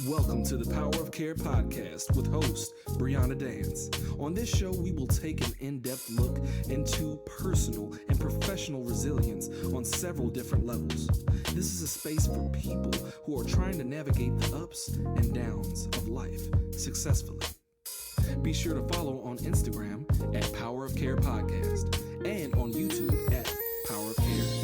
Welcome to the Power of Care podcast with host Brianna Dance. On this show, we will take an in-depth look into personal and professional resilience on several different levels. This is a space for people who are trying to navigate the ups and downs of life successfully. Be sure to follow on Instagram at Power of Care Podcast and on YouTube at Power of Care_.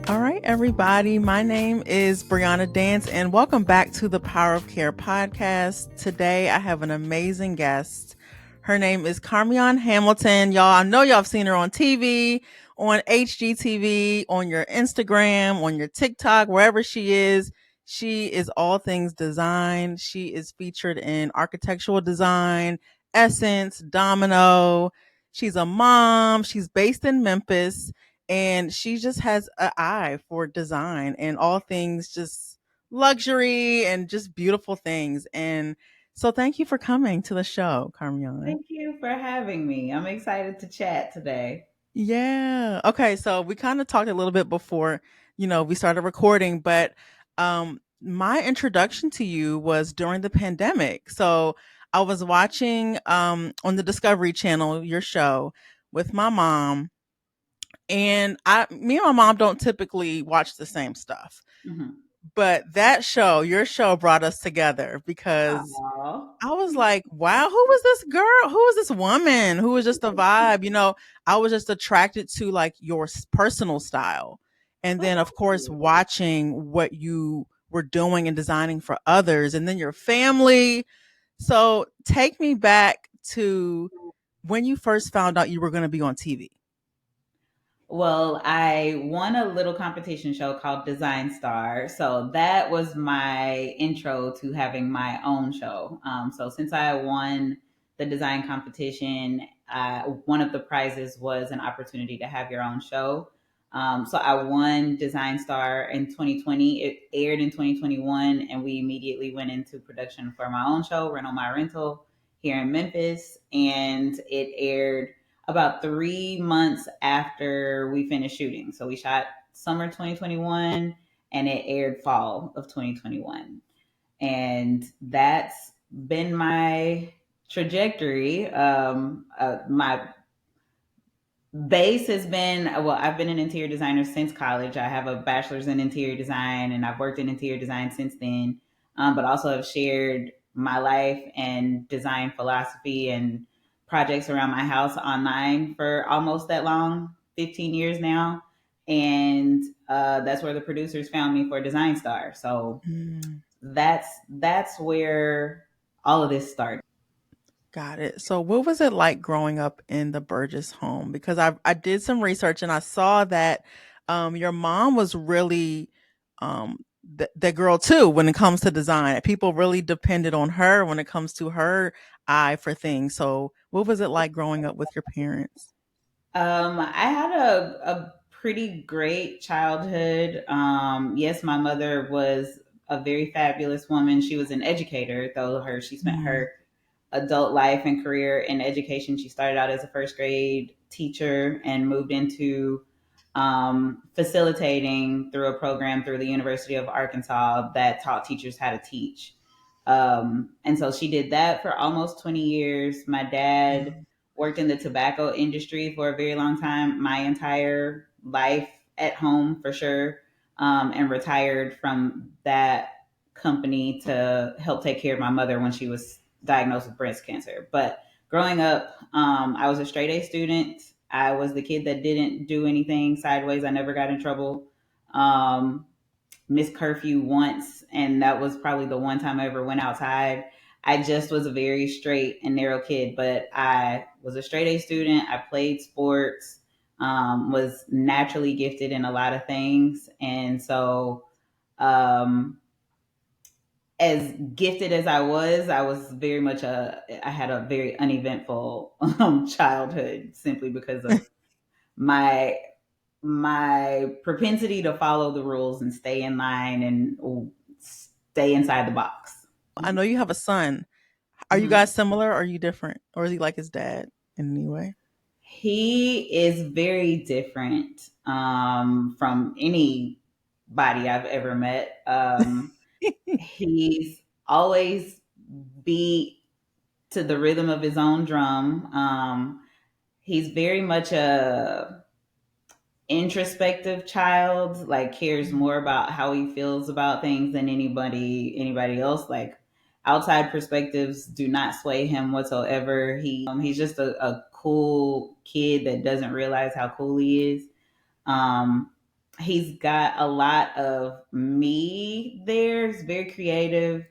All right, everybody. My name is Brianna Dance, and welcome back to the Power of Care podcast. Today, I have an amazing guest. Her name is Carmeon Hamilton. Y'all, I know y'all have seen her on TV, on HGTV, on your Instagram, on your TikTok, wherever she is. She is all things design. She is featured in architectural design, Essence, Domino. She's a mom. She's based in Memphis. And she just has an eye for design and all things just luxury and just beautiful things. And so thank you for coming to the show, Carmeon. Thank you for having me. I'm excited to chat today. Yeah. Okay. So we kind of talked a little bit before, we started recording, but my introduction to you was during the pandemic. So I was watching on the Discovery Channel, your show with my mom. And me and my mom don't typically watch the same stuff. Mm-hmm. But that show, your show brought us together because Aww. I was like, wow, who was this girl? Who was this woman? Who was just a vibe? I was just attracted to like your personal style. And then of course, watching what you were doing and designing for others and then your family. So take me back to when you first found out you were going to be on TV. Well, I won a little competition show called Design Star. So that was my intro to having my own show. So since I won the design competition, one of the prizes was an opportunity to have your own show. So I won Design Star in 2020. It aired in 2021, and we immediately went into production for my own show, Rental My Rental, here in Memphis. And it aired about 3 months after we finished shooting. So we shot summer 2021 and it aired fall of 2021. And that's been my trajectory. My base has been, I've been an interior designer since college. I have a bachelor's in interior design and I've worked in interior design since then, but also have shared my life and design philosophy and projects around my house online for almost that long, 15 years now. And that's where the producers found me for Design Star. So that's where all of this started. Got it. So what was it like growing up in the Burgess home? Because I did some research and I saw that your mom was really the girl too when it comes to design. People really depended on her when it comes to her eye for things. So what was it like growing up with your parents? I had a pretty great childhood. Yes, my mother was a very fabulous woman. She was an educator, though she spent her adult life and career in education. She started out as a first grade teacher and moved into facilitating through a program through the University of Arkansas that taught teachers how to teach. And so she did that for almost 20 years. My dad worked in the tobacco industry for a very long time, my entire life at home for sure, and retired from that company to help take care of my mother when she was diagnosed with breast cancer. But growing up, I was a straight A student. I was the kid that didn't do anything sideways. I never got in trouble. Missed curfew once, and that was probably the one time I ever went outside. I just was a very straight and narrow kid, but I was a straight A student. I played sports, was naturally gifted in a lot of things. And so, as gifted as I was very much I had a very uneventful childhood simply because of my propensity to follow the rules and stay in line and stay inside the box. I know you have a son. Are you guys similar? Or are you different? Or is he like his dad in any way? He is very different from any body I've ever met. He's always beat to the rhythm of his own drum. He's very much a introspective child, like cares more about how he feels about things than anybody else. Like outside perspectives do not sway him whatsoever. He's just a cool kid that doesn't realize how cool he is. um he's got a lot of me there. He's very creative.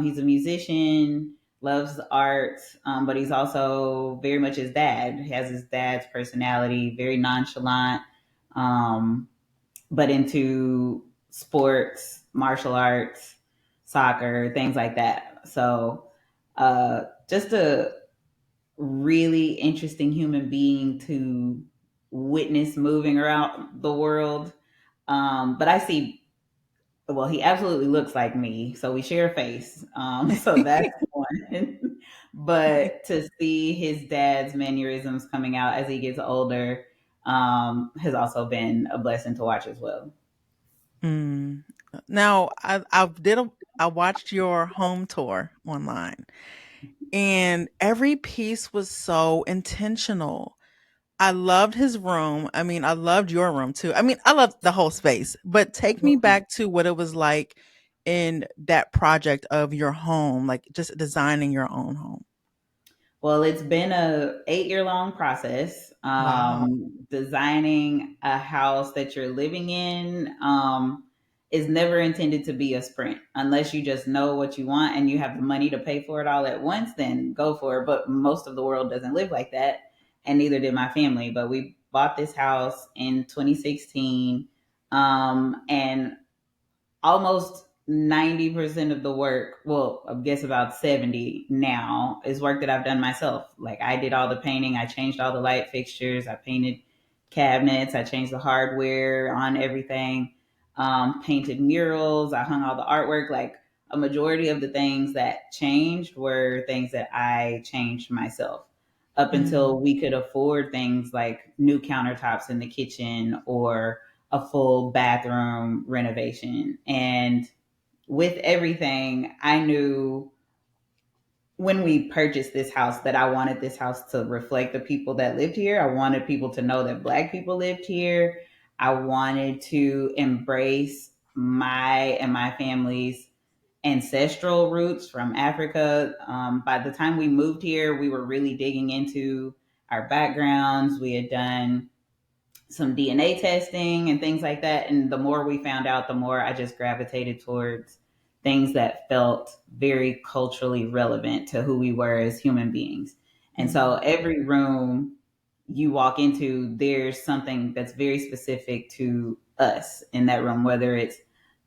He's a musician, loves the arts, but he's also very much his dad. He has his dad's personality, very nonchalant, um, but into sports, martial arts, soccer, things like that. So, just a really interesting human being to witness moving around the world. But I see, well, he absolutely looks like me. So we share a face. So that's one. But to see his dad's mannerisms coming out as he gets older has also been a blessing to watch as well. Mm. Now, I watched your home tour online, and every piece was so intentional. I loved his room. I mean, I loved your room too. I mean, I loved the whole space, but take me back to what it was like in that project of your home, like just designing your own home. Well, it's been a 8 year long process. Wow. Designing a house that you're living in is never intended to be a sprint. Unless you just know what you want and you have the money to pay for it all at once, then go for it. But most of the world doesn't live like that, and neither did my family. But we bought this house in 2016, and almost 90% of the work, well, I guess about 70 now, is work that I've done myself. Like I did all the painting, I changed all the light fixtures, I painted cabinets, I changed the hardware on everything, painted murals, I hung all the artwork. Like a majority of the things that changed were things that I changed myself, up Mm. until we could afford things like new countertops in the kitchen or a full bathroom renovation. And with everything, I knew when we purchased this house that I wanted this house to reflect the people that lived here. I wanted people to know that Black people lived here. I wanted to embrace my and my family's ancestral roots from Africa. By the time we moved here, we were really digging into our backgrounds. We had done some DNA testing and things like that. And the more we found out, the more I just gravitated towards things that felt very culturally relevant to who we were as human beings. And so Mm. every room you walk into, there's something that's very specific to us in that room, whether it's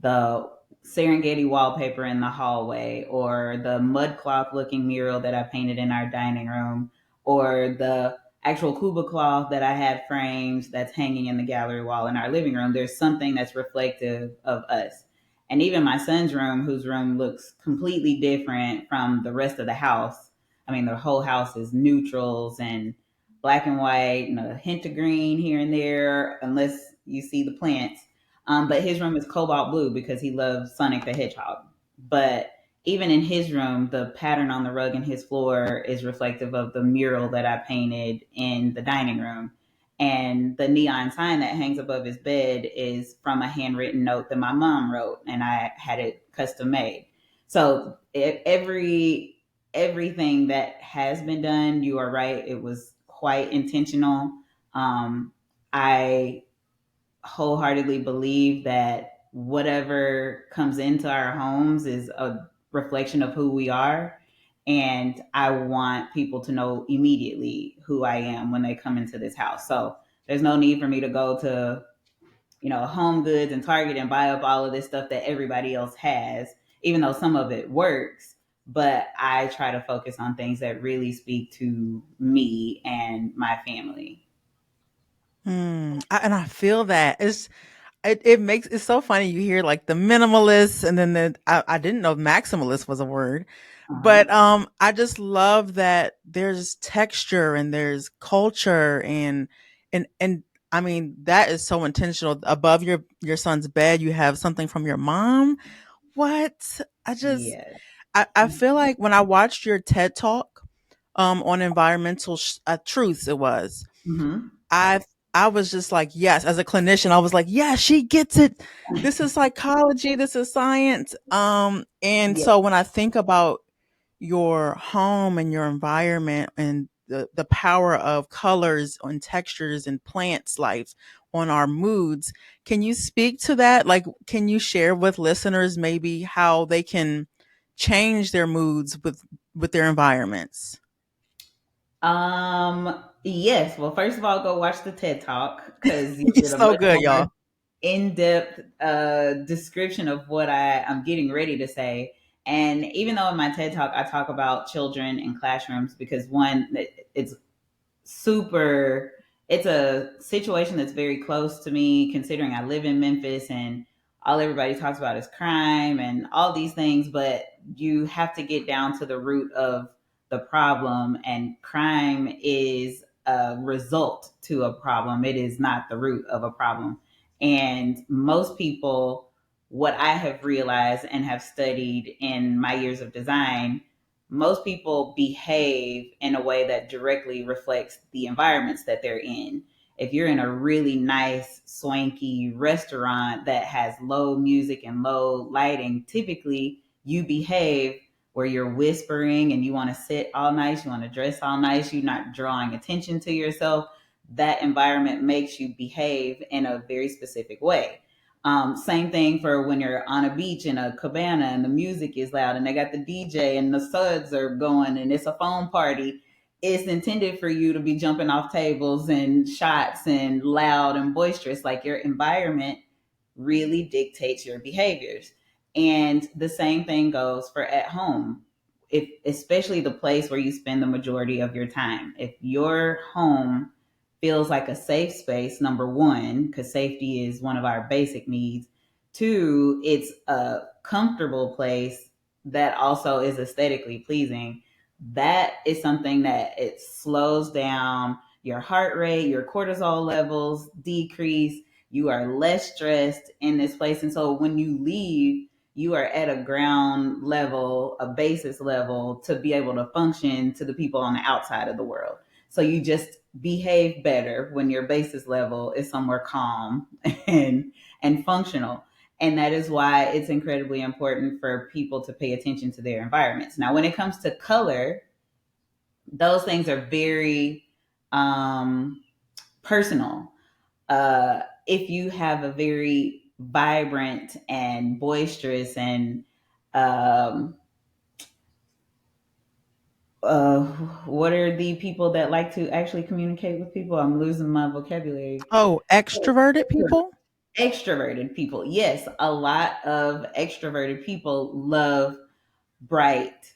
the Serengeti wallpaper in the hallway, or the mud cloth looking mural that I painted in our dining room, or the actual Kuba cloth that I had frames that's hanging in the gallery wall in our living room. There's something that's reflective of us. And even my son's room, whose room looks completely different from the rest of the house. I mean, the whole house is neutrals and black and white, and a hint of green here and there, unless you see the plants. But his room is cobalt blue because he loves Sonic the Hedgehog. But even in his room, the pattern on the rug in his floor is reflective of the mural that I painted in the dining room. And the neon sign that hangs above his bed is from a handwritten note that my mom wrote, and I had it custom made. So everything that has been done, you are right, it was quite intentional. I wholeheartedly believe that whatever comes into our homes is a reflection of who we are. And I want people to know immediately who I am when they come into this house. So there's no need for me to go to, Home Goods and Target and buy up all of this stuff that everybody else has, even though some of it works. But I try to focus on things that really speak to me and my family. And I feel that it makes it's so funny. You hear like the minimalist, and then I didn't know maximalist was a word, Uh-huh. but I just love that there's texture and there's culture, and I mean, that is so intentional. Above your son's bed, you have something from your mom. What? I just Yes. I feel like when I watched your TED talk on environmental truths, it was Mm-hmm. I I was just like, yes, as a clinician, I was like, yeah, she gets it. This is psychology, this is science. And Yeah. so when I think about your home and your environment and the power of colors and textures and plants life on our moods, can you speak to that? Like, can you share with listeners maybe how they can change their moods with their environments? Yes. Well, first of all, go watch the TED Talk because you It's get a so much good, more y'all. in-depth description of what I'm getting ready to say. And even though in my TED Talk I talk about children in classrooms because one, it's super it's a situation that's very close to me considering I live in Memphis and all everybody talks about is crime and all these things, but you have to get down to the root of the problem, and crime is a result to a problem. It is not the root of a problem. And most people, what I have realized and have studied in my years of design, most people behave in a way that directly reflects the environments that they're in. If you're in a really nice, swanky restaurant that has low music and low lighting, typically you behave where you're whispering and you want to sit all nice, you want to dress all nice, you're not drawing attention to yourself. That environment makes you behave in a very specific way. Same thing for when you're on a beach in a cabana and the music is loud and they got the DJ and the suds are going and it's a phone party. It's intended for you to be jumping off tables and shots and loud and boisterous. Like your environment really dictates your behaviors. And the same thing goes for at home. If especially the place where you spend the majority of your time. If your home feels like a safe space, number one, because safety is one of our basic needs. Two, it's a comfortable place that also is aesthetically pleasing. That is something that it slows down your heart rate, your cortisol levels decrease, you are less stressed in this place. And so when you leave, you are at a ground level, a basis level to be able to function to the people on the outside of the world. So you just behave better when your basis level is somewhere calm and functional. And that is why it's incredibly important for people to pay attention to their environments. Now, when it comes to color, those things are very personal. If you have a very vibrant and boisterous and um, uh, what are the people that like to actually communicate with people? I'm losing my vocabulary. Oh, extroverted people? Extroverted people. Yes, a lot of extroverted people love bright,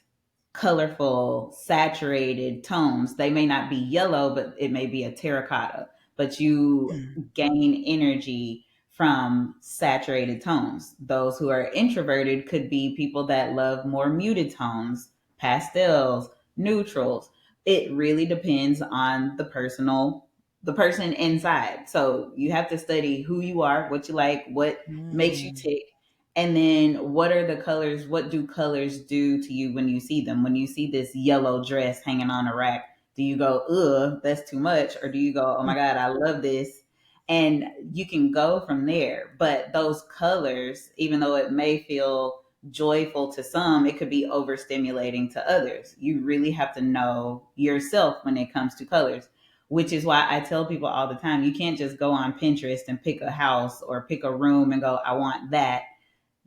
colorful, saturated tones. They may not be yellow, but it may be a terracotta. But you Mm. gain energy from saturated tones. Those who are introverted could be people that love more muted tones, pastels, neutrals. It really depends on the person inside. So you have to study who you are, what you like, what makes you Mm. tick, and then what are the colors? What do colors do to you when you see them? When you see this yellow dress hanging on a rack, do you go, ugh, that's too much? Or do you go, oh my God, I love this? And you can go from there. But those colors, even though it may feel joyful to some, it could be overstimulating to others. You really have to know yourself when it comes to colors, which is why I tell people all the time, you can't just go on Pinterest and pick a house or pick a room and go, I want that.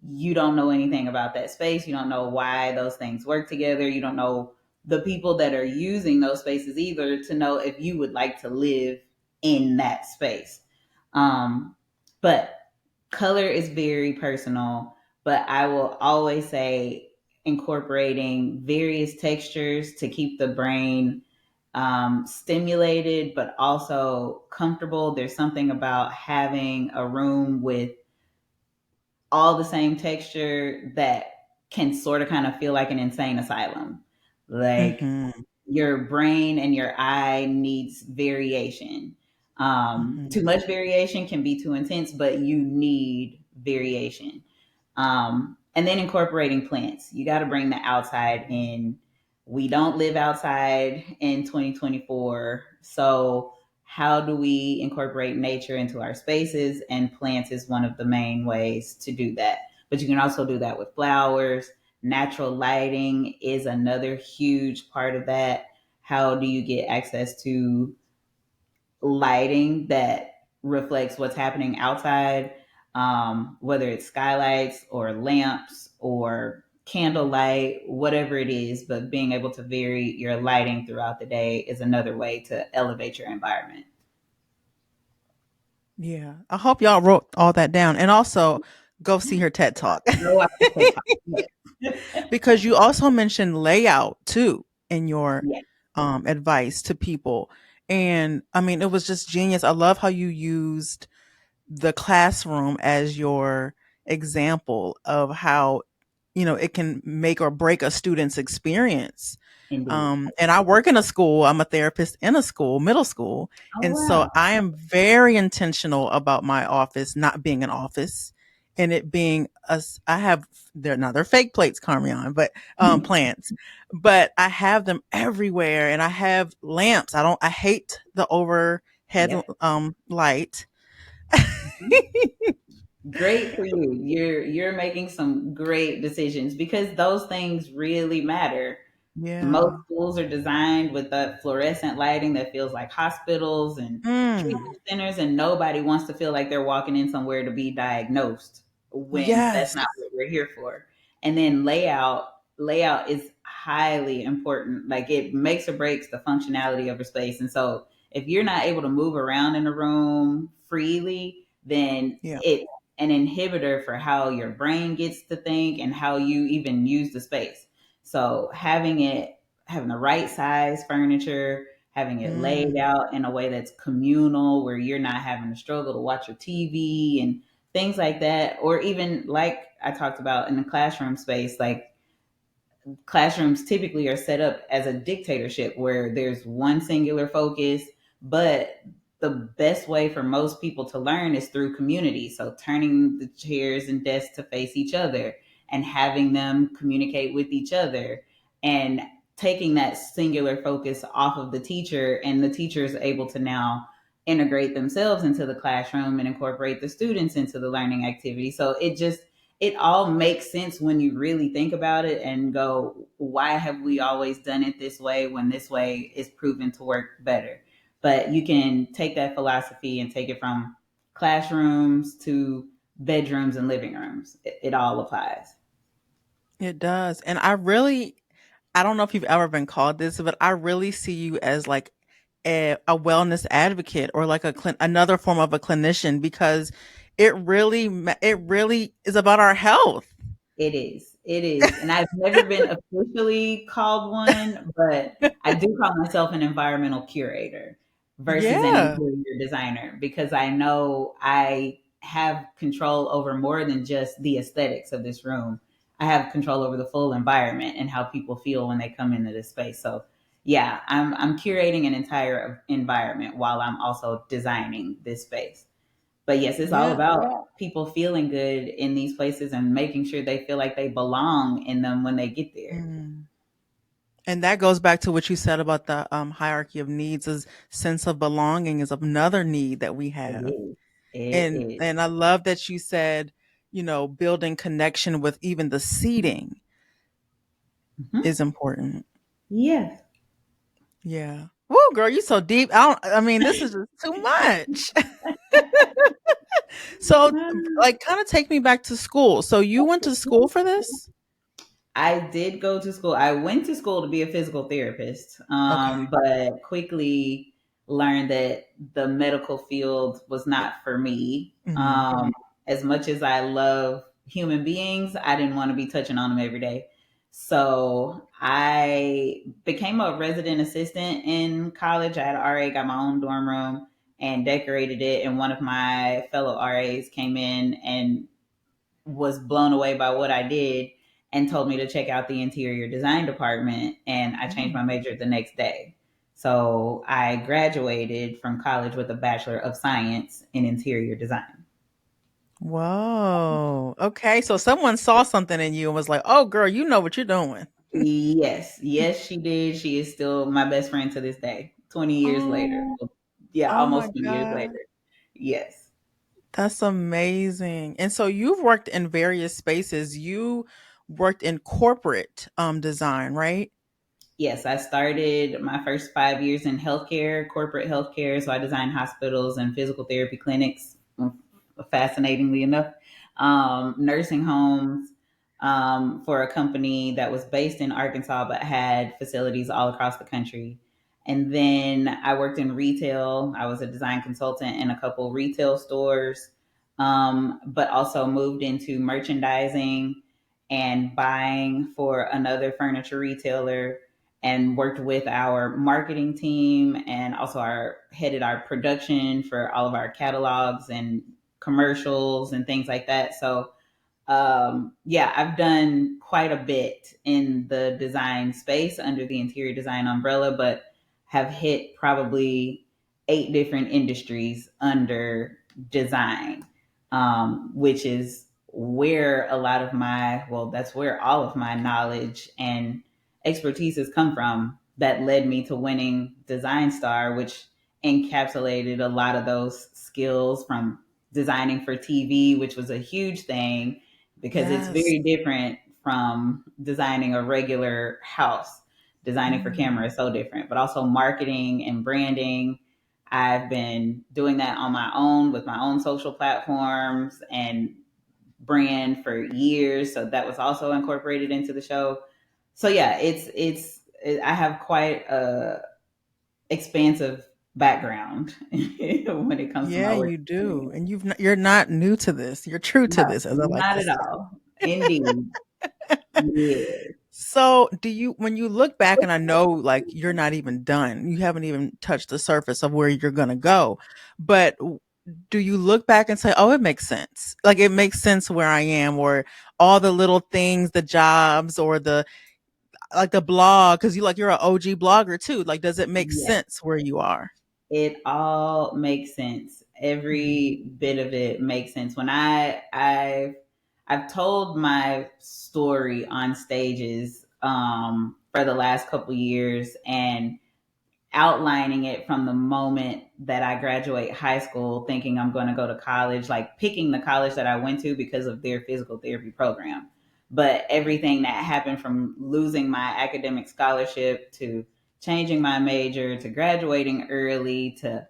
You don't know anything about that space. You don't know why those things work together. You don't know the people that are using those spaces either to know if you would like to live in that space. Um, but color is very personal, but I will always say incorporating various textures to keep the brain stimulated, but also comfortable. There's something about having a room with all the same texture that can sort of kind of feel like an insane asylum. Like Mhm. your brain and your eye needs variation. Too much variation can be too intense, but you need variation. And then incorporating plants. You got to bring the outside in. We don't live outside in 2024. So, how do we incorporate nature into our spaces? And plants is one of the main ways to do that. But you can also do that with flowers. Natural lighting is another huge part of that. How do you get access to lighting that reflects what's happening outside, whether it's skylights or lamps or candlelight, whatever it is, but being able to vary your lighting throughout the day is another way to elevate your environment. Yeah. I hope y'all wrote all that down. And also go see her TED Talk. No, I can take time. Because you also mentioned layout too in your Yeah, advice to people. And I mean, it was just genius. I love how you used the classroom as your example of how, it can make or break a student's experience. indeed. And I work in a school. I'm a therapist in a school, middle school. Oh, And so wow. I am very intentional about my office not being an office and it being I have, they're fake plates, Carmeon, but plants, but I have them everywhere and I have lamps. I hate the overhead Yep. light. Great for you. You're making some great decisions because those things really matter. Most Yeah. schools are designed with that fluorescent lighting that feels like hospitals and Mm. treatment centers, and nobody wants to feel like they're walking in somewhere to be diagnosed when that's Yes. not what we're here for. And then layout is highly important. Like it makes or breaks the functionality of a space. And so if you're not able to move around in a room freely, then Yeah. it's an inhibitor for how your brain gets to think and how you even use the space. So having the right size furniture, having it laid Mm. out in a way that's communal, where you're not having to struggle to watch your TV and things like that. Or even like I talked about in the classroom space, like classrooms typically are set up as a dictatorship where there's one singular focus, but the best way for most people to learn is through community. So turning the chairs and desks to face each other and having them communicate with each other and taking that singular focus off of the teacher, and the teacher is able to now integrate themselves into the classroom and incorporate the students into the learning activity. So it all makes sense when you really think about it and go, why have we always done it this way when this way is proven to work better? But you can take that philosophy and take it from classrooms to bedrooms and living rooms. It all applies. It does. And I don't know if you've ever been called this, but I really see you as like a wellness advocate or like another form of a clinician because it really is about our health. It is. It is. And I've never been officially called one, but I do call myself an environmental curator versus an Yeah. interior designer because I know I have control over more than just the aesthetics of this room. I have control over the full environment and how people feel when they come into this space. So, yeah, I'm curating an entire environment while I'm also designing this space. But yes, it's all Yeah. about people feeling good in these places and making sure they feel like they belong in them when they get there. Mm. And that goes back to what you said about the hierarchy of needs is sense of belonging is another need that we It have. is. It And is. and I love that you said, building connection with even the seating Mhm. is important. Yes. Yeah. Woo, girl, you so deep. I mean, this is just too much. So, like, kind of take me back to school. So you went to school for this? I did go to school. I went to school to be a physical therapist, Okay. but quickly learned that the medical field was not for me. Mhm. As much as I love human beings, I didn't want to be touching on them every day. So I became a resident assistant in college. I had already got my own dorm room and decorated it. And one of my fellow RAs came in and was blown away by what I did and told me to check out the interior design department. And I changed my Mm. major the next day. So I graduated from college with a Bachelor of Science in Interior Design. Whoa. Okay. So someone saw something in you and was like, oh, girl, you know what you're doing. Yes, yes, she did. She is still my best friend to this day, 20 years later. Oh, Yeah, oh my almost 20 years God. later. Yes. That's amazing. And so you've worked in various spaces. You worked in corporate design, right? Yes, I started my first 5 years in healthcare, corporate healthcare. So I designed hospitals and physical therapy clinics, fascinatingly enough, nursing homes, for a company that was based in Arkansas but had facilities all across the country. And then I worked in retail. I was a design consultant in a couple retail stores, but also moved into merchandising and buying for another furniture retailer, and worked with our marketing team, and also our headed our production for all of our catalogs and commercials and things like that. So yeah, I've done quite a bit in the design space under the interior design umbrella, but have hit probably 8 different industries under design, which is where a lot of my, well, that's where all of my knowledge and expertise has come from. That led me to winning Design Star, which encapsulated a lot of those skills from designing for TV, which was a huge thing because it's Yes. very different from designing a regular house. Designing for Mhm. camera is so different, but also marketing and branding. I've been doing that on my own with my own social platforms and brand for years. So that was also incorporated into the show. So yeah, I have quite a expansive background when it comes to Yeah, my work you do. experience. And you're not new to this. You're true to No, this, as I like not to at say. all. Indeed. Yeah. So, do you when you look back, and I know like you're not even done. You haven't even touched the surface of where you're going to go. But do you look back and say, "Oh, it makes sense." Like it makes sense where I am, or all the little things, the jobs, or the like the blog, because you're an OG blogger too. Like, does it make Yes. sense where you are? It all makes sense. Mhm. Every bit of it makes sense. When I've told my story on stages for the last couple years, and outlining it from the moment that I graduate high school, thinking I'm going to go to college, like picking the college that I went to because of their physical therapy program. But everything that happened from losing my academic scholarship to changing my major to graduating early to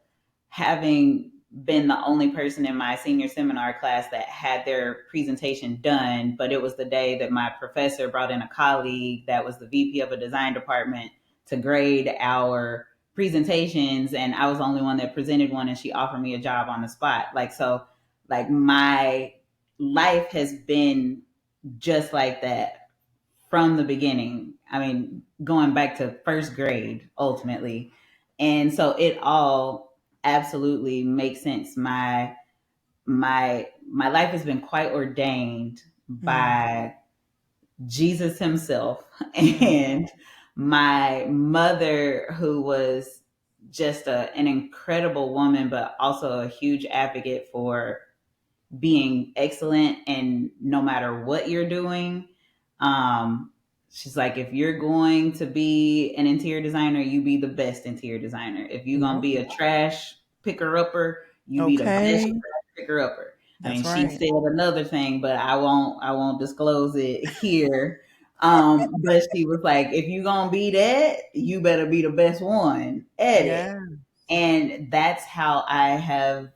having been the only person in my senior seminar class that had their presentation done, but it was the day that my professor brought in a colleague that was the VP of a design department to grade our presentations, and I was the only one that presented one, and she offered me a job on the spot. Like, so like my life has been just like that from the beginning. I mean, going back to first grade ultimately. And so it all absolutely makes sense. My life has been quite ordained Mm, by Jesus himself mm. and my mother, who was just an incredible woman, but also a huge advocate for being excellent and no matter what you're doing. Um, she's like, if you're going to be an interior designer, you be the best interior designer. If you're gonna Yep. be a trash picker upper, you be the best Okay. trash picker upper. I mean, That's she right. said another thing, but I won't disclose it here. But she was like, if you're gonna be that, you better be the best one at it. Yeah. And that's how I have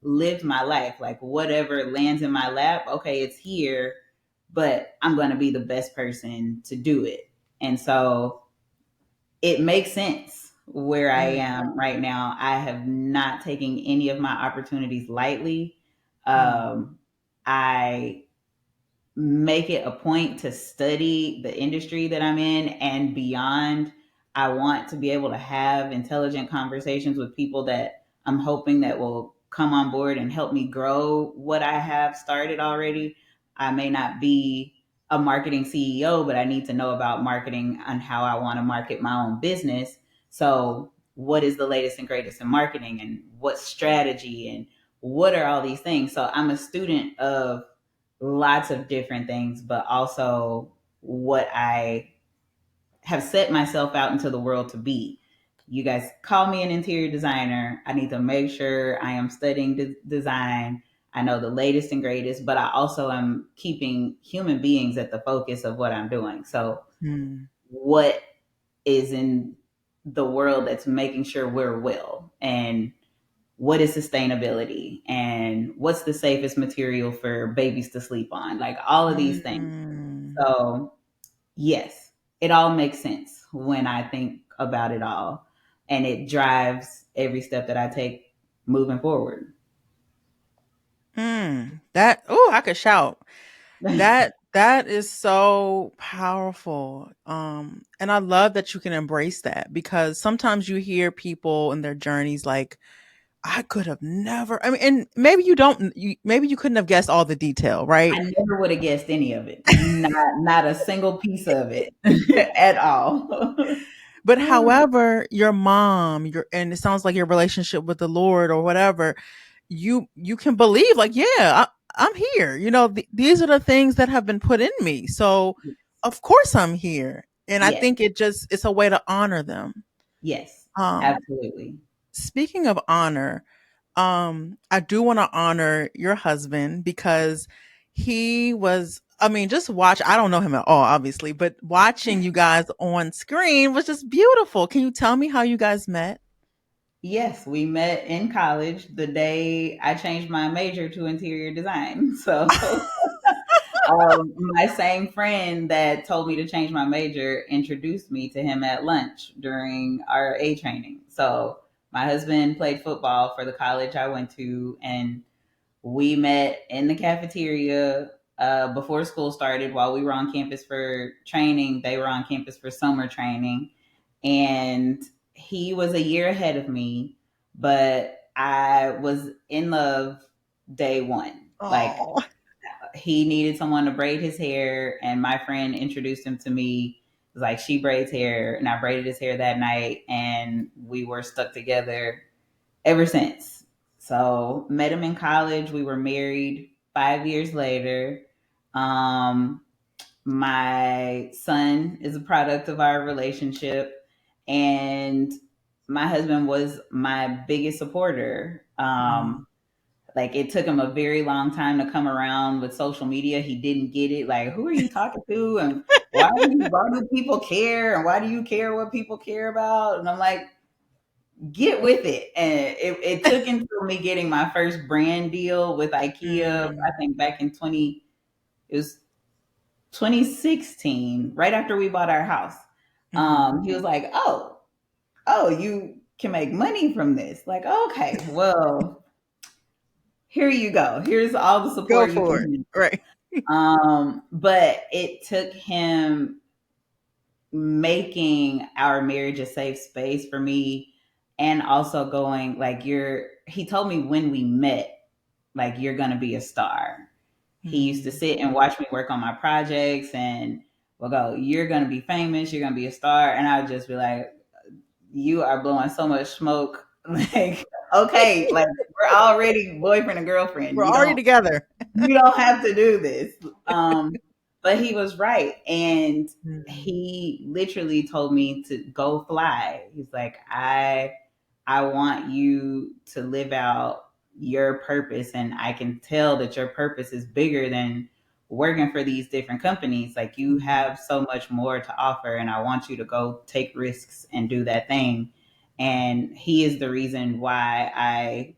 lived my life. Like whatever lands in my lap, okay, it's here, but I'm going to be the best person to do it. And so it makes sense where I Mm, am right now. I have not taken any of my opportunities lightly. mm. I make it a point to study the industry that I'm in and beyond. I want to be able to have intelligent conversations with people that I'm hoping that will come on board and help me grow what I have started already. I may not be a marketing CEO, but I need to know about marketing and how I want to market my own business. So what is the latest and greatest in marketing and what strategy and what are all these things. So I'm a student of lots of different things, but also what I have set myself out into the world to be. You guys call me an interior designer. I need to make sure I am studying design. I know the latest and greatest, but I also am keeping human beings at the focus of what I'm doing. So, what is in the world that's making sure we're well? And what is sustainability? And what's the safest material for babies to sleep on? Like all of these things. So, yes, it all makes sense when I think about it all. And it drives every step that I take moving forward. I could shout. That is so powerful. And I love that you can embrace that, because sometimes you hear people in their journeys like, I could have never, I mean, and maybe maybe you couldn't have guessed all the detail, I right? never would have guessed any of it. Not a single piece of it at all. But however, your mom, and it sounds like your relationship with the Lord or whatever, you can believe like, yeah, I'm here. These are the things that have been put in me. So of course I'm here. And I Yes. think it's a way to honor them. Yes. Um, Absolutely. Speaking of honor, I do want to honor your husband, because he was, I mean, just watch, I don't know him at all, obviously, but watching you guys on screen was just beautiful. Can you tell me how you guys met? Yes, we met in college the day I changed my major to interior design. So my same friend that told me to change my major introduced me to him at lunch during our A training. So my husband played football for the college I went to, and we met in the cafeteria before school started. While we were on campus for training, they were on campus for summer training. And he was a year ahead of me, but I was in love day one. Like, Oh, he needed someone to braid his hair, and my friend introduced him to me. It was like, she braids hair, and I braided his hair that night, and we were stuck together ever since. So met him in college. We were married 5 years later. Um, my son is a product of our relationship, and my husband was my biggest supporter. mm. Like, it took him a very long time to come around with social media. He didn't get it. Like, who are you talking to? And why do people care? And why do you care what people care about? And I'm like, get with it. And it took until me getting my first brand deal with IKEA, I think back in it was 2016, right after we bought our house. He was like, oh, you can make money from this. Like, okay, well, here you go. Here's all the Go support you for can it. have. Right. But it took him making our marriage a safe space for me, and also going like, he told me when we met, like, you're going to be a star. He used to sit and watch me work on my projects and will go, you're going to be famous, you're going to be a star. And I would just be like, you are blowing so much smoke. Like, okay, like, we're already boyfriend and girlfriend. We're already together. You don't have to do this. But he was right. And he literally told me to go fly. He's like, I want you to live out your purpose. And I can tell that your purpose is bigger than working for these different companies. Like, you have so much more to offer, and I want you to go take risks and do that thing. And he is the reason why I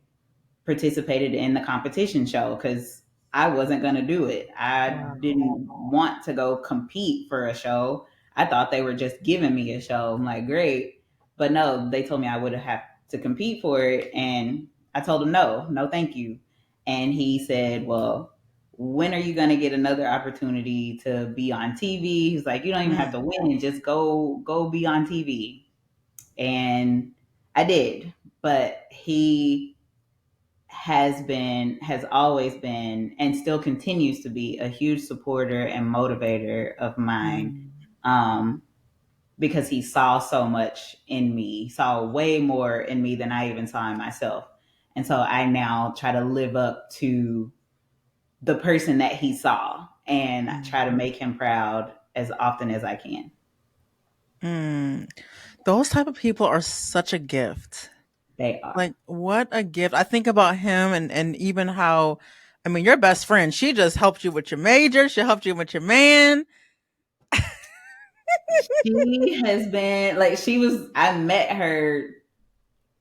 participated in the competition show, because I wasn't going to do it. I Wow. didn't want to go compete for a show. I thought they were just giving me a show. I'm like, great. But no, they told me I would have to compete for it. And I told him, no, thank you. And he said, well, when are you going to get another opportunity to be on TV? He's like, you don't even have to win, and just go be on TV. And I did. But he has always been, and still continues to be, a huge supporter and motivator of mine. Um, because he saw so much in me, saw way more in me than I even saw in myself. And so I now try to live up to the person that he saw and try to make him proud as often as I can. Those type of people are such a gift. They are. Like, what a gift. I think about him and even how, I mean, your best friend, she just helped you with your major. She helped you with your man. She has been like, I met her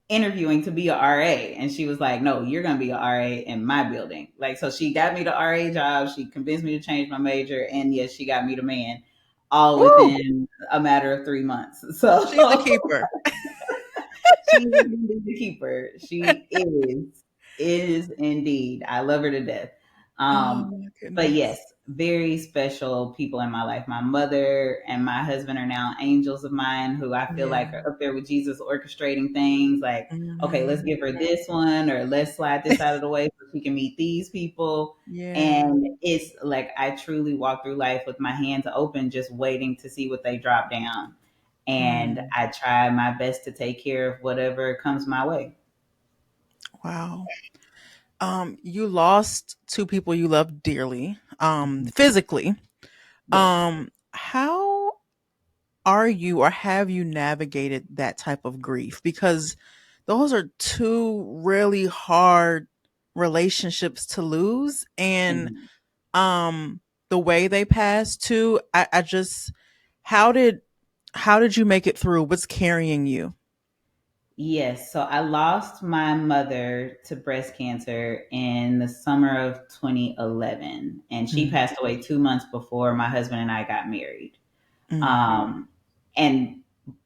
interviewing to be a RA, and she was like, no, you're going to be a RA in my building. Like, so she got me the RA job. She convinced me to change my major. And yes, she got me the man all Woo! within a matter of 3 months. She's a So keeper. she's indeed the keeper. She is indeed. I love her to death. Oh Um, my but yes, goodness. very special people in my life. My mother and my husband are now angels of mine who I feel Yeah. like are up there with Jesus orchestrating things like, okay, let's Mhm. give her this one, or let's slide this out of the way so she can meet these people. Yeah. And it's like I truly walk through life with my hands open, just waiting to see what they drop down. And Mm. I try my best to take care of whatever comes my way. Wow. You lost two people you love dearly, Mhm. physically. Yes. How are you or have you navigated that type of grief? Because those are two really hard relationships to lose. And Mhm. um the way they passed too, I just how did how did you make it through? What's carrying you? Yes. So I lost my mother to breast cancer in the summer of 2011, and she Mm, passed away 2 months before my husband and I got married. mm, Um, and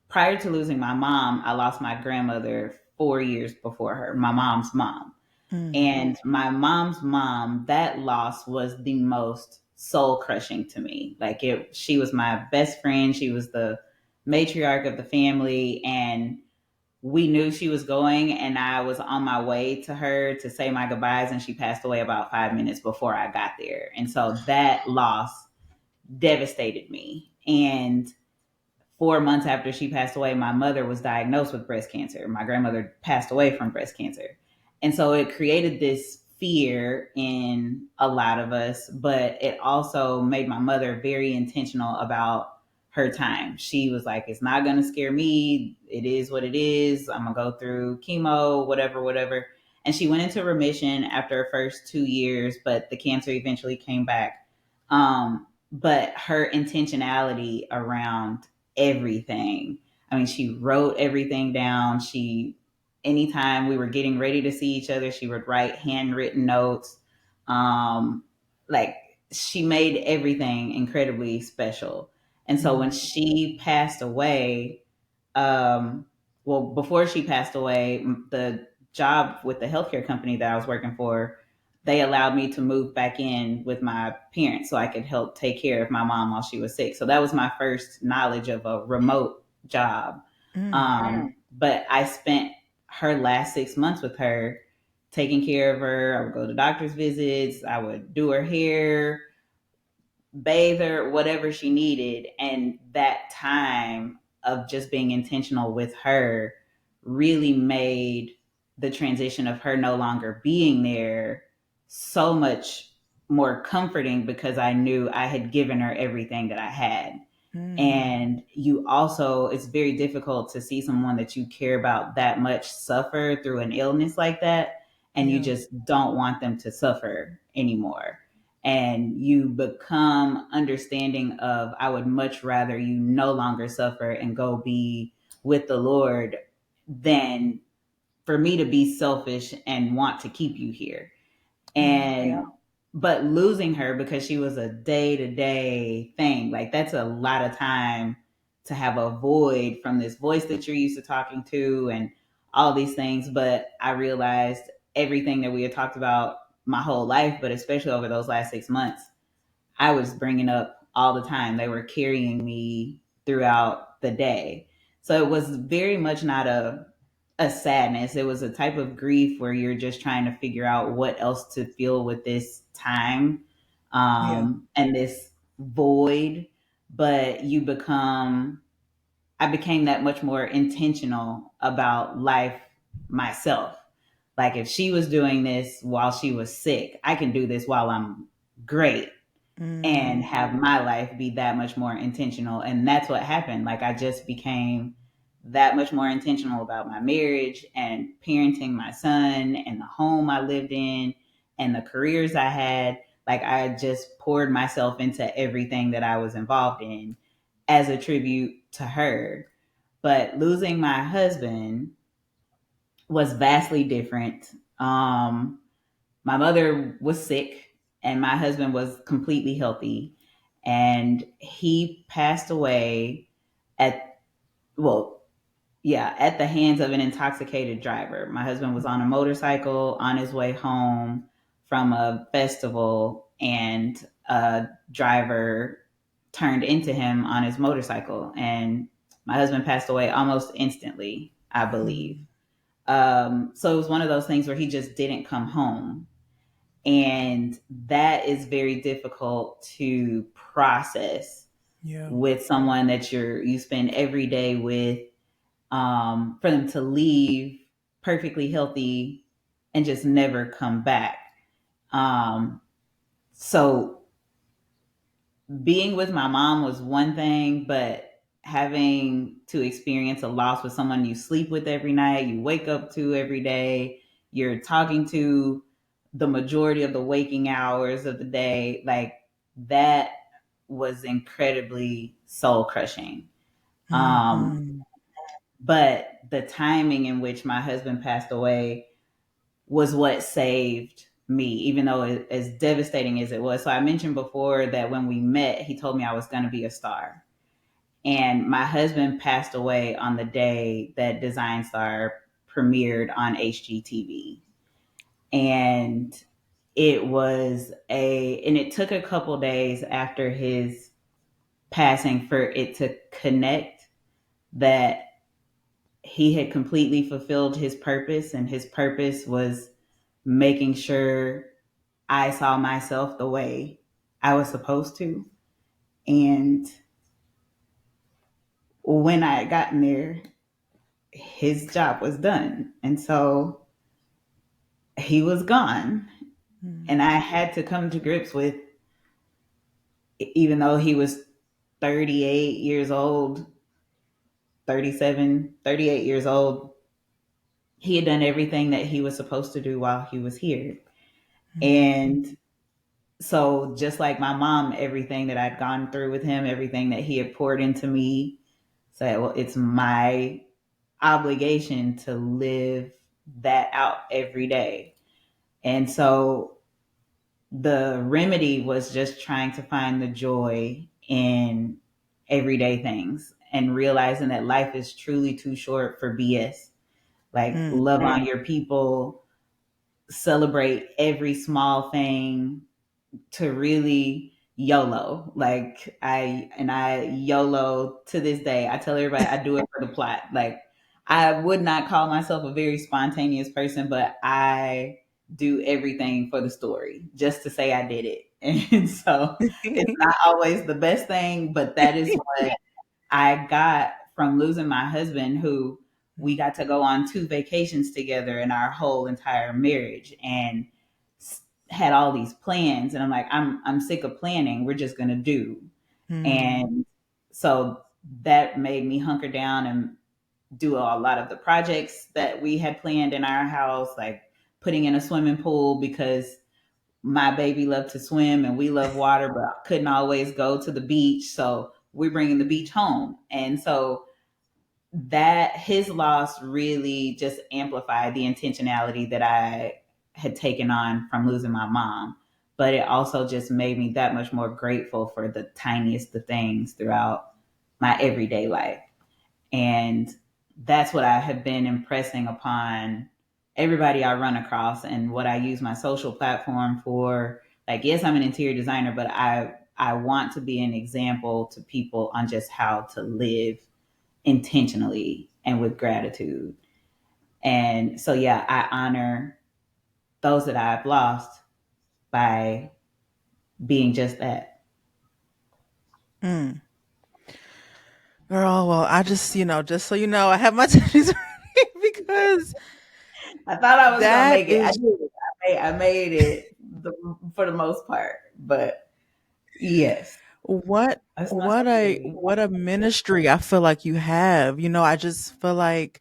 prior to losing my mom, I lost my grandmother 4 years before her, my mom's mom. mm, And my mom's mom, that loss was the most soul crushing to me. Like she was my best friend. She was the matriarch of the family, and we knew she was going, and I was on my way to her to say my goodbyes, and she passed away about 5 minutes before I got there. And so that loss devastated me. And 4 months after she passed away, my mother was diagnosed with breast cancer. My grandmother passed away from breast cancer. And so it created this fear in a lot of us, but it also made my mother very intentional about her time. She was like, it's not going to scare me. It is what it is. I'm going to go through chemo, whatever, whatever. And she went into remission after her first 2 years, but the cancer eventually came back. But her intentionality around everything. I mean, she wrote everything down. Anytime we were getting ready to see each other, she would write handwritten notes. Um, like she made everything incredibly special. And so when mm, she passed away, um, well, before she passed away, the job with the healthcare company that I was working for, they allowed me to move back in with my parents so I could help take care of my mom while she was sick. So that was my first knowledge of a remote job. mm. But I spent her last 6 months with her, taking care of her. I would go to doctor's visits, I would do her hair, bathe her, whatever she needed. And that time of just being intentional with her really made the transition of her no longer being there so much more comforting because I knew I had given her everything that I had. Mm. And you also, it's very difficult to see someone that you care about that much suffer through an illness like that. And you Yeah. just don't want them to suffer anymore. And you become understanding of, I would much rather you no longer suffer and go be with the Lord than for me to be selfish and want to keep you here. Yeah. And but losing her because she was a day-to-day thing, like that's a lot of time to have a void from this voice that you're used to talking to and all these things. But I realized everything that we had talked about my whole life, but especially over those last 6 months, I was bringing up all the time. They were carrying me throughout the day. So it was very much not a sadness. It was a type of grief where you're just trying to figure out what else to feel with this time, Yeah. and this void. But you become I became that much more intentional about life myself. Like if she was doing this while she was sick, I can do this while I'm great and have my life be that much more intentional. And that's what happened. Like I just became that much more intentional about my marriage and parenting my son and the home I lived in and the careers I had. Like I just poured myself into everything that I was involved in as a tribute to her. But losing my husband was vastly different. My mother was sick and my husband was completely healthy, and he passed away at, well, yeah, at the hands of an intoxicated driver. My husband was on a motorcycle on his way home from a festival, and a driver turned into him on his motorcycle, and my husband passed away almost instantly, I believe. So it was one of those things where he just didn't come home. And that is very difficult to process with someone that you spend every day with, for them to leave perfectly healthy and just never come back. So being with my mom was one thing, but having to experience a loss with someone you sleep with every night, you wake up to every day, you're talking to the majority of the waking hours of the day, like that was incredibly soul crushing. But the timing in which my husband passed away was what saved me, even though as devastating as it was. So I mentioned before that when we met, he told me I was going to be a star. And my husband passed away on the day that Design Star premiered on HGTV. And it took a couple days after his passing for it to connect that he had completely fulfilled his purpose, and his purpose was making sure I saw myself the way I was supposed to. And when I had gotten there, his job was done. And so he was gone. And I had to come to grips with, even though he was 38 years old, 37, 38 years old, he had done everything that he was supposed to do while he was here. And so just like my mom, everything that I'd gone through with him, everything that he had poured into me, said, well, it's my obligation to live that out every day. And so the remedy was just trying to find the joy in everyday things and realizing that life is truly too short for BS. Like, love on your people, celebrate every small thing, to really YOLO. Like I YOLO to this day. I tell everybody I do it for the plot. Like I would not call myself a very spontaneous person, but I do everything for the story just to say I did it. And so it's not always the best thing, but that is what I got from losing my husband, who we got to go on 2 vacations together in our whole entire marriage, and had all these plans. And I'm like, I'm sick of planning. We're just gonna do. And so that made me hunker down and do a lot of the projects that we had planned in our house, like putting in a swimming pool because my baby loved to swim and we love water, but couldn't always go to the beach. So we're bringing the beach home. And so that his loss really just amplified the intentionality that I had taken on from losing my mom. But it also just made me that much more grateful for the tiniest of things throughout my everyday life. And that's what I have been impressing upon everybody I run across, and what I use my social platform for. Like, yes, I'm an interior designer, but I want to be an example to people on just how to live intentionally and with gratitude. And so, yeah, I honor those that I've lost by being just that. Girl, well, I just, just so you know, I have my tissues ready because I thought I was gonna that make it. I is did. I made it for the most part, but yes, what that's my what a story. what a ministry I feel like you have. I just feel like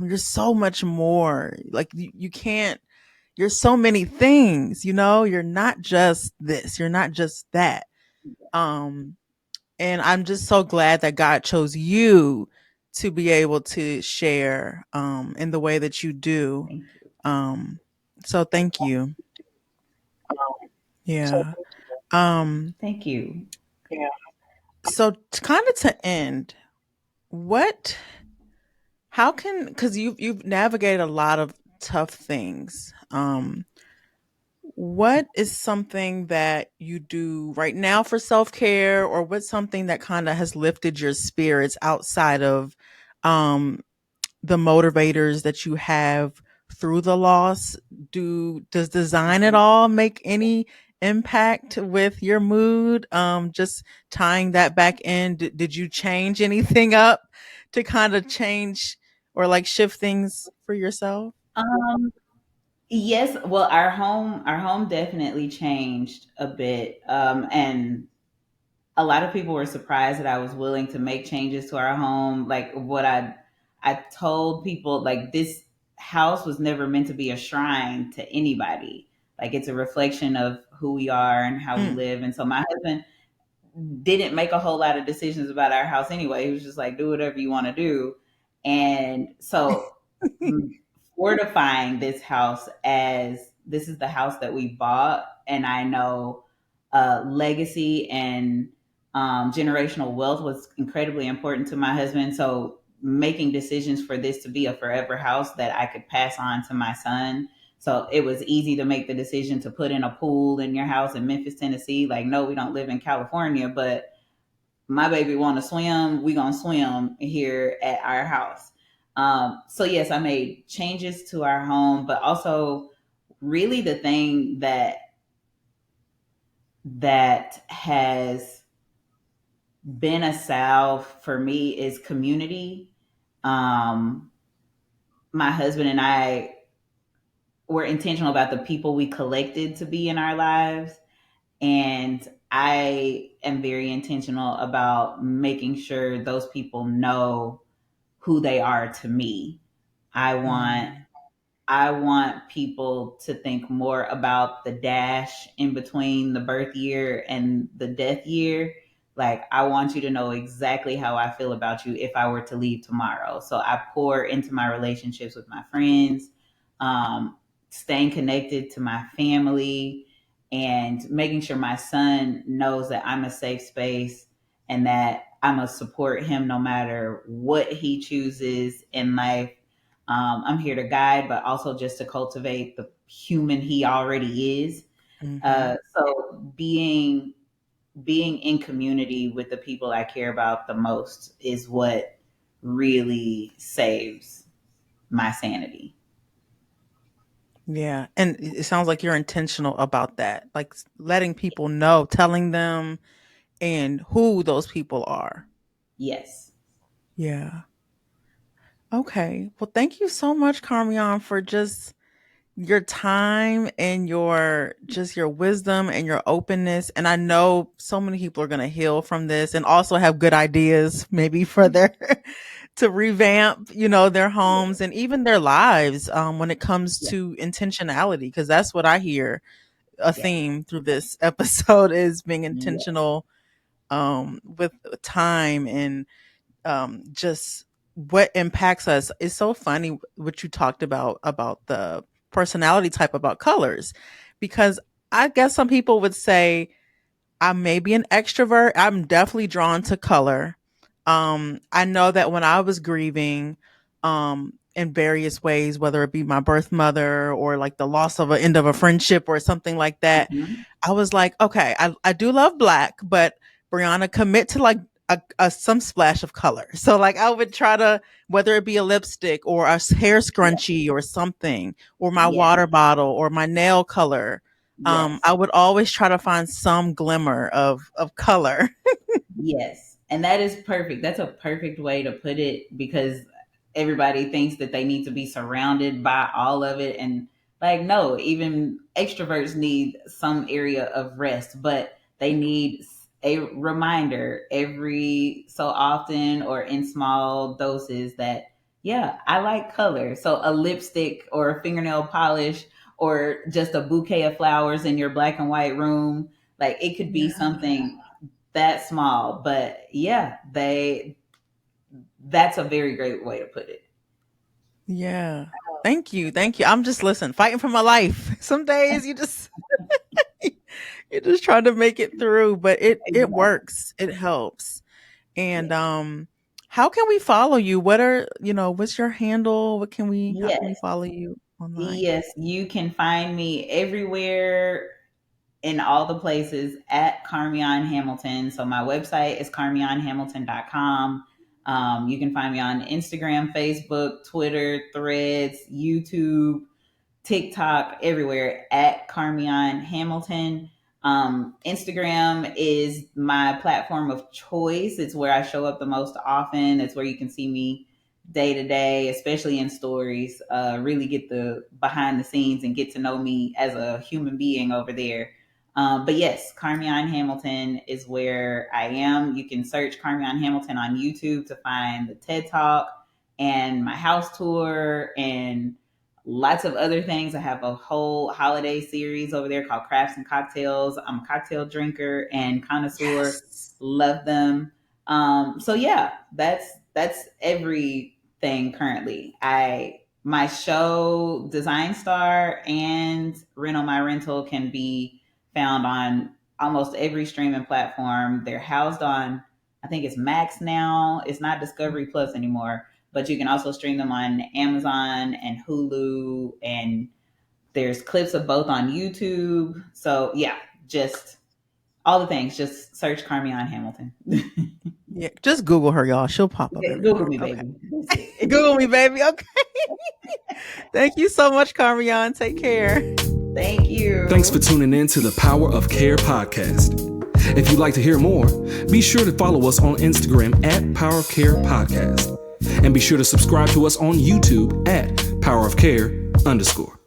you're so much more. Like you can't you're so many things, you're not just this, you're not just that. Um and I'm just so glad that God chose you to be able to share in the way that you do. Thank you. Um so thank you. Yeah. Um Thank you. so kind of to end, what how can cuz you've navigated a lot of tough things. What is something that you do right now for self-care, or what's something that kind of has lifted your spirits outside of um the motivators that you have through the loss? Does design at all make any impact with your mood? Just tying that back in, did you change anything up to kind of change or like shift things for yourself? Um, yes. Well, our home definitely changed a bit, and a lot of people were surprised that I was willing to make changes to our home. Like what I told people, like this house was never meant to be a shrine to anybody. Like it's a reflection of who we are and how we Mm. live. And so my husband didn't make a whole lot of decisions about our house anyway. He was just like, do whatever you want to do. And so fortifying this house as this is the house that we bought, and I know legacy and generational wealth was incredibly important to my husband. So making decisions for this to be a forever house that I could pass on to my son. So it was easy to make the decision to put in a pool in your house in Memphis, Tennessee. Like, no, we don't live in California, but my baby want to swim. We gonna swim here at our house. So yes, I made changes to our home, but also really the thing that has been a salve for me is community. Um, my husband and I were intentional about the people we collected to be in our lives. And I am very intentional about making sure those people know who they are to me. I want Mm. I want people to think more about the dash in between the birth year and the death year. Like, I want you to know exactly how I feel about you if I were to leave tomorrow. So I pour into my relationships with my friends, um, staying connected to my family, and making sure my son knows that I'm a safe space and that I'm going to support him no matter what he chooses in life. I'm here to guide, but also just to cultivate the human he already is. Mhm. So being in community with the people I care about the most is what really saves my sanity. Yeah, and it sounds like you're intentional about that, like letting people know, telling them and who those people are. Yes. Yeah. Okay. Well, thank you so much, Carmion, for just your time and your wisdom and your openness. And I know so many people are going to heal from this and also have good ideas, maybe for their to revamp, their homes and even their lives when it comes Yeah. to intentionality, because that's what I hear a Yeah. theme through this episode is being Yeah. intentional with time and just what impacts us. It's so funny what you talked about the personality type about colors, because I guess some people would say I may be an extrovert. I'm definitely drawn to color. I know that when I was grieving, in various ways, whether it be my birth mother or like the loss of an end of a friendship or something like that, Mhm. I was like, okay, I do love black, but Brianna, commit to like some splash of color. So like I would try to, whether it be a lipstick or a hair Yeah. scrunchie or something, or my Yes. water bottle or my nail color, Yes. I would always try to find some glimmer of color. Yes. And that is perfect. That's a perfect way to put it, because everybody thinks that they need to be surrounded by all of it. And like, no, even extroverts need some area of rest, but they need a reminder every so often or in small doses that, yeah, I like color. So a lipstick or a fingernail polish or just a bouquet of flowers in your black and white room, like it could be something that small, but yeah, that's a very great way to put it. Yeah. Thank you. Thank you. I'm just fighting for my life. Some days you just try to make it through, but it Exactly. works. It helps. And Yeah. how can we follow you? What's your handle? How can we Yes. follow you online? Yes, you can find me everywhere in all the places at Carmeon Hamilton. So my website is carmeonhamilton.com. You can find me on Instagram, Facebook, Twitter, Threads, YouTube, TikTok, everywhere at Carmeon Hamilton. Instagram is my platform of choice. It's where I show up the most often. It's where you can see me day to day, especially in stories. Really get the behind the scenes and get to know me as a human being over there. But yes, Carmeon Hamilton is where I am. You can search Carmeon Hamilton on YouTube to find the TED Talk and my house tour and lots of other things. I have a whole holiday series over there called Crafts and Cocktails. I'm a cocktail drinker and connoisseur. Yes. Love them. So yeah, that's everything currently. My show Design Star and Rental My Rental can be found on almost every streaming platform. They're housed on, I think it's Max now. It's not Discovery Plus anymore, but you can also stream them on Amazon and Hulu, and there's clips of both on YouTube. So yeah, just all the things. Just search Carmeon Hamilton. Yeah. Just Google her, y'all. She'll pop up Google everywhere. me, Okay. baby. That's it. Google me, baby. Okay. Thank you so much, Carmeon. Take care. Thank you. Thanks for tuning in to the Power of Care podcast. If you'd like to hear more, be sure to follow us on Instagram at Power of Care Podcast. And be sure to subscribe to us on YouTube at Power of Care _.